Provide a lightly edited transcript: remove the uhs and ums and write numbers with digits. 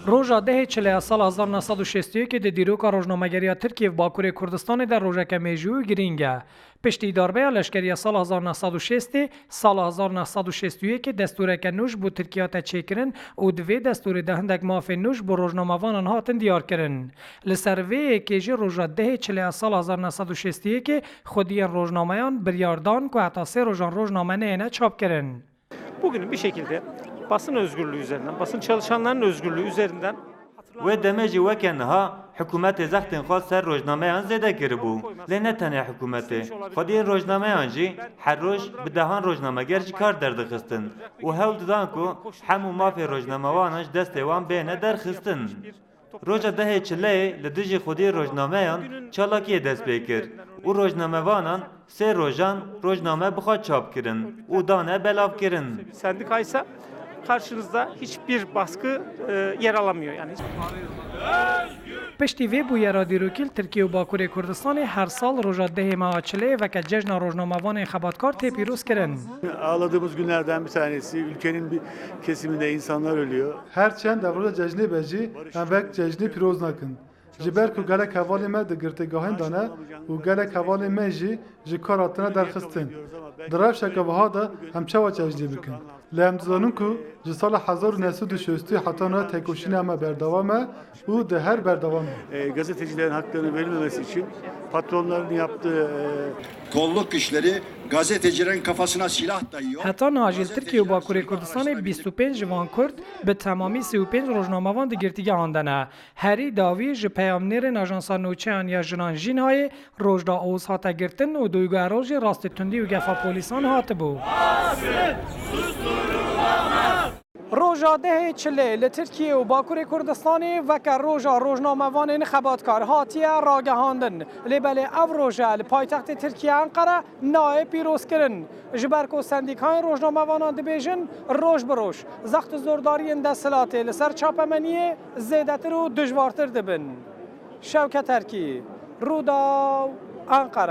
روژا ده چله سال 1961 که دیروکا روزنامه‌گری ترکیه و باکوری کردستان در روژک میجو گرینگه. پشتی داربه لشکری سال 1960 سال 1961 دستور که نوش بو ترکیه تا چیکرن و دوی دستور دهندک ماف نوش بو روزنامه‌وانان هاتن دیار کرن. لسروی که جی روژا ده چله سال 1961 خودی روزنامه‌یان بریاردان که حتی سه روزنامه نه چاپ کرن. Bugün bir şekilde basın özgürlüğü üzerinden, basın çalışanlarının özgürlüğü üzerinden و دمجی وکنها حکومت زختن خواست سر روزنامه آن زده کربو لنه تنه حکومت خودی روزنامه آنجی هر روز به دهان روزنامه گرچ کار دردخستن و هول دادن کو همو مافی روزنامه وانش دست وان بینه درخستن روزا ده چله لدیجی خودی روزنامه آن چالاکی دست بکر و روزنامه وانان سه روزان روزنامه بخواد چاپ کرن و دانه بلاف کرن sendikaysa karşınızda hiçbir baskı yer alamıyor. Yani پشتی وی بو یرا دیروکیل ترکیه و باکوری کردستان هر سال روژا ده ماه چله و که جشن روزنامه‌وان خباتکار تی پیروز کرن. Ağladığımız günlerden bir tanesi. Ülkenin bir kesiminde insanlar ölüyor. هرچند دورو جشنی بجی اموک جشنی پیروز نکن. جبر کو گله کوالی ما دگرتگاهین دانه و گله کوالی ما جی کاراتنا درخستن. درایف شکوها دا همچه و جشنی بکن. لام زانون کو سال 1960 حتی نه تکوشین اما بردوامه و ده her berdavamه. Gazetecilerin haklarını verilmemesi için patronların yaptığı kolluk güçleri gazetecilerin kafasına silah dayıyor. حتی ناجیل ترکیه و باکوری کردستان 25 جوان کرد به تمامی 35 روزنامه‌وان دگرتگاه آندنه. هری داوی ج پیامنیر آژانس نوچهان یا جنان جینهای روزدا اوز هاته گرتن و دویگاروج راست تندی و گفا پولیسان هات بو. روژا ده چله لترکیه و باکوری کردستانی و که روژا روزنامه‌وان خباتکار هاتیه راگهاندن لبل او روژا لپایتخت ترکیه انقره نای پیروز کرن جبرکو سندیکای روزنامه‌وانان دبیجن روش بروش زخت زورداری دستلاته لسر چاپمنیه زیدتر و دجوارتر دبن شوکت ترکی رودا انقره